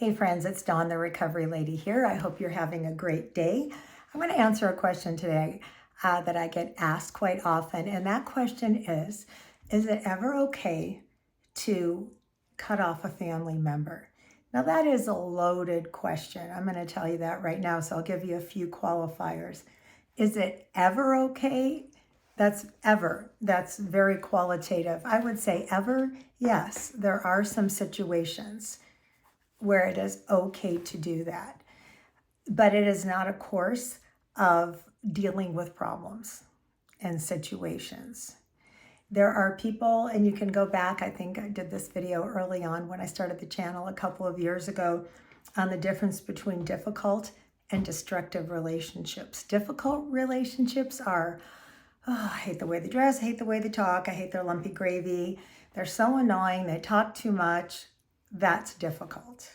Hey friends, it's Dawn, the Recovery Lady here. I hope you're having a great day. I'm going to answer a question today that I get asked quite often, and that question is it ever okay to cut off a family member? Now that is a loaded question. I'm going to tell you that right now, so I'll give you a few qualifiers. Is it ever okay? That's ever. That's very qualitative. I would say ever, yes. There are some situations where it is okay to do that. But it is not a course of dealing with problems and situations. There are people, and you can go back, I think I did this video early on when I started the channel a couple of years ago on the difference between difficult and destructive relationships. Difficult relationships are, I hate the way they dress, I hate the way they talk, I hate their lumpy gravy, they're so annoying, they talk too much. That's difficult.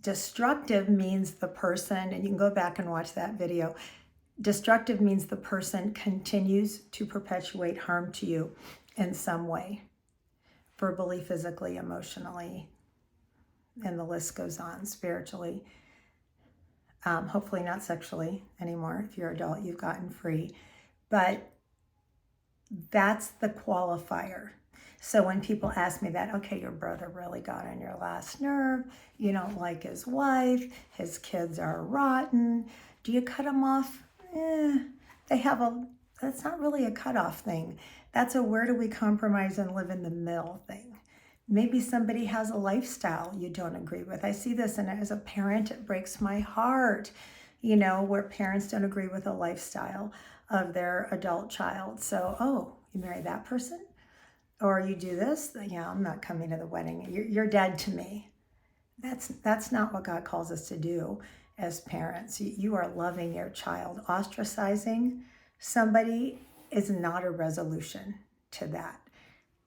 Destructive means the person, and you can go back and watch that video. Destructive means the person continues to perpetuate harm to you in some way, verbally, physically, emotionally, and the list goes on, spiritually. Hopefully not sexually anymore. If you're an adult, you've gotten free. But that's the qualifier. So when people ask me that, okay, your brother really got on your last nerve, you don't like his wife, his kids are rotten, do you cut them off? That's not really a cutoff thing. That's a where do we compromise and live in the middle thing. Maybe somebody has a lifestyle you don't agree with. I see this, and as a parent, it breaks my heart, where parents don't agree with a lifestyle of their adult child. So, oh, you marry that person? Or you do this? Yeah, I'm not coming to the wedding. You're dead to me. That's not what God calls us to do as parents. You are loving your child. Ostracizing somebody is not a resolution to that.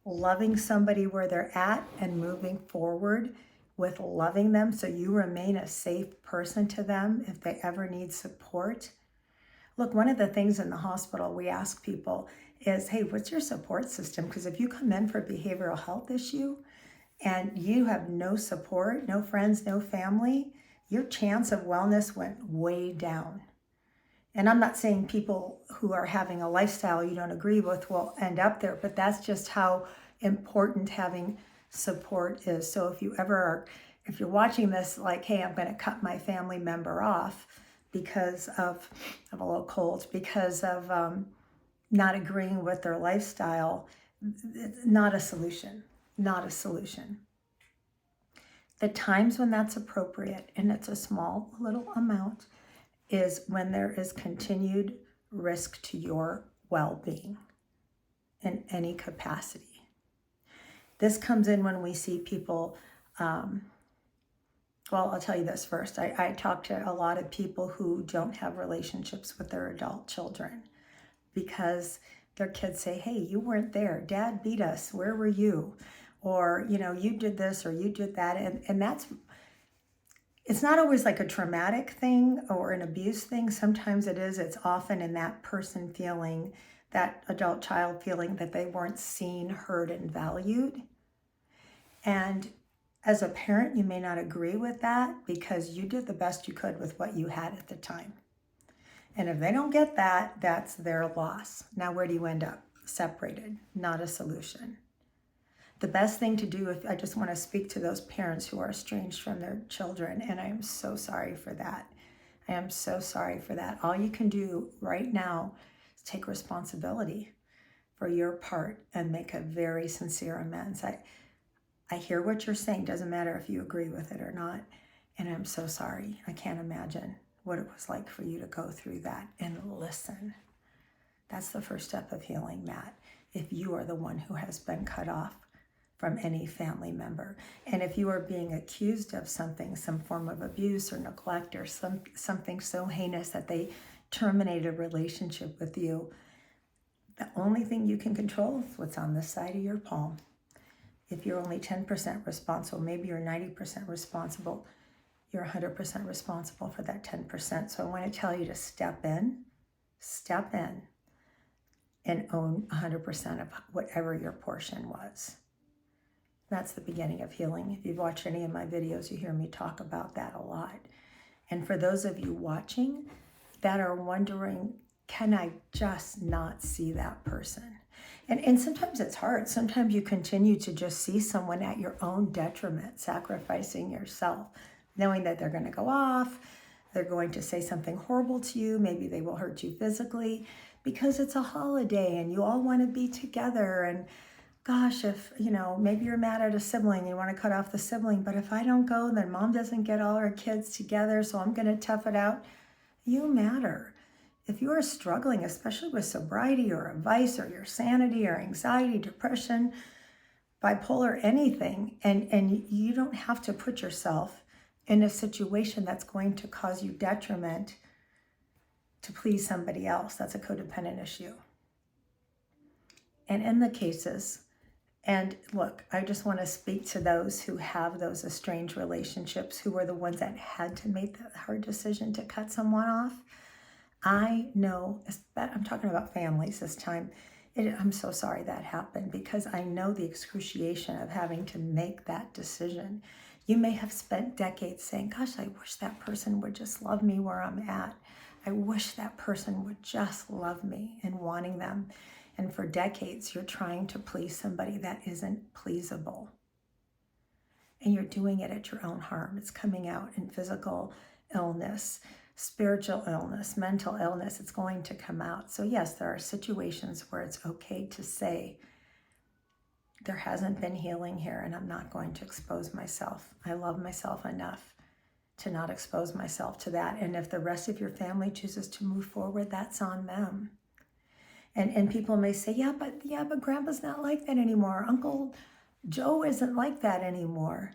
Loving somebody where they're at and moving forward with loving them so you remain a safe person to them if they ever need support. Look, one of the things in the hospital we ask people is, hey, what's your support system? Because if you come in for a behavioral health issue and you have no support, no friends, no family, your chance of wellness went way down. And I'm not saying people who are having a lifestyle you don't agree with will end up there, but that's just how important having support is. So if you're watching this like, hey, I'm going to cut my family member off because of a little cold, because of not agreeing with their lifestyle, not a solution, not a solution. The times when that's appropriate, and it's a small little amount, is when there is continued risk to your well-being in any capacity. This comes in when we see people, well, I'll tell you this first. I talk to a lot of people who don't have relationships with their adult children because their kids say, hey, you weren't there. Dad beat us. Where were you? Or, you did this or you did that. And it's not always like a traumatic thing or an abuse thing. Sometimes it is. It's often in that person feeling, that adult child feeling that they weren't seen, heard, and valued. And as a parent, you may not agree with that because you did the best you could with what you had at the time. And if they don't get that, that's their loss. Now, where do you end up? Separated, not a solution. The best thing to do, if I just want to speak to those parents who are estranged from their children, and I am so sorry for that. I am so sorry for that. All you can do right now is take responsibility for your part and make a very sincere amends. I hear what you're saying. Doesn't matter if you agree with it or not. And I'm so sorry. I can't imagine what it was like for you to go through that and listen. That's the first step of healing, Matt, if you are the one who has been cut off from any family member. And if you are being accused of something, some form of abuse or neglect or something so heinous that they terminate a relationship with you, the only thing you can control is what's on this side of your palm. If you're only 10% responsible, maybe you're 90% responsible, you're 100% responsible for that 10%. So I want to tell you to step in and own 100% of whatever your portion was. That's the beginning of healing. If you've watched any of my videos, you hear me talk about that a lot. And for those of you watching that are wondering, can I just not see that person? And sometimes it's hard. Sometimes you continue to just see someone at your own detriment, sacrificing yourself, knowing that they're going to go off, they're going to say something horrible to you, maybe they will hurt you physically, because it's a holiday and you all want to be together. And gosh, if, maybe you're mad at a sibling, you want to cut off the sibling, but if I don't go, then mom doesn't get all her kids together, so I'm going to tough it out. You matter. If you are struggling, especially with sobriety or a vice or your sanity or anxiety, depression, bipolar, anything, and you don't have to put yourself in a situation that's going to cause you detriment to please somebody else. That's a codependent issue. And in the cases, and look, I just want to speak to those who have those estranged relationships, who are the ones that had to make that hard decision to cut someone off. I know, I'm talking about families this time. I'm so sorry that happened, because I know the excruciation of having to make that decision. You may have spent decades saying, gosh, I wish that person would just love me where I'm at. I wish that person would just love me, and wanting them. And for decades, you're trying to please somebody that isn't pleasable. And you're doing it at your own harm. It's coming out in physical illness, spiritual illness, mental illness. It's going to come out. So yes, there are situations where it's okay to say, there hasn't been healing here, and I'm not going to expose myself. I love myself enough to not expose myself to that. And if the rest of your family chooses to move forward, that's on them. And people may say, yeah, but grandpa's not like that anymore. Uncle Joe isn't like that anymore.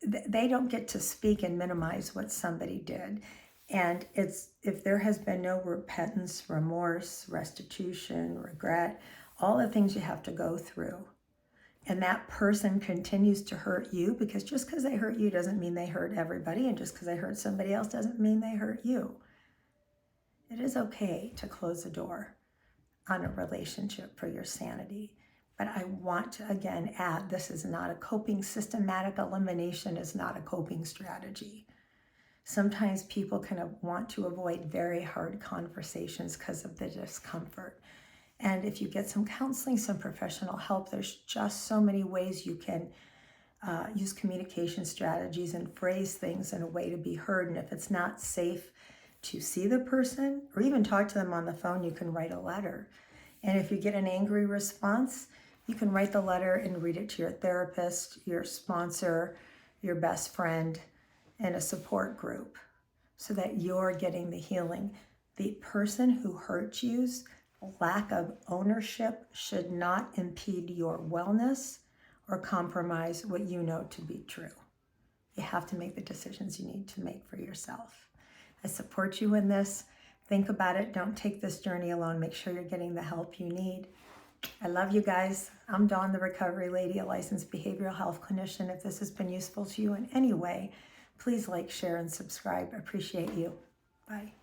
They don't get to speak and minimize what somebody did. And if there has been no repentance, remorse, restitution, regret, all the things you have to go through, and that person continues to hurt you, because just because they hurt you doesn't mean they hurt everybody, and just because they hurt somebody else doesn't mean they hurt you. It is okay to close the door on a relationship for your sanity. But I want to, again, add, this is not a coping. Systematic elimination is not a coping strategy. Sometimes people kind of want to avoid very hard conversations because of the discomfort. And if you get some counseling, some professional help, there's just so many ways you can use communication strategies and phrase things in a way to be heard. And if it's not safe to see the person or even talk to them on the phone, you can write a letter. And if you get an angry response, you can write the letter and read it to your therapist, your sponsor, your best friend, and a support group, so that you're getting the healing. The person who hurt you's lack of ownership should not impede your wellness or compromise what you know to be true. You have to make the decisions you need to make for yourself. I support you in this. Think about it. Don't take this journey alone. Make sure you're getting the help you need. I love you guys. I'm Dawn, the Recovery Lady, a licensed behavioral health clinician. If this has been useful to you in any way, please like, share, and subscribe. Appreciate you. Bye.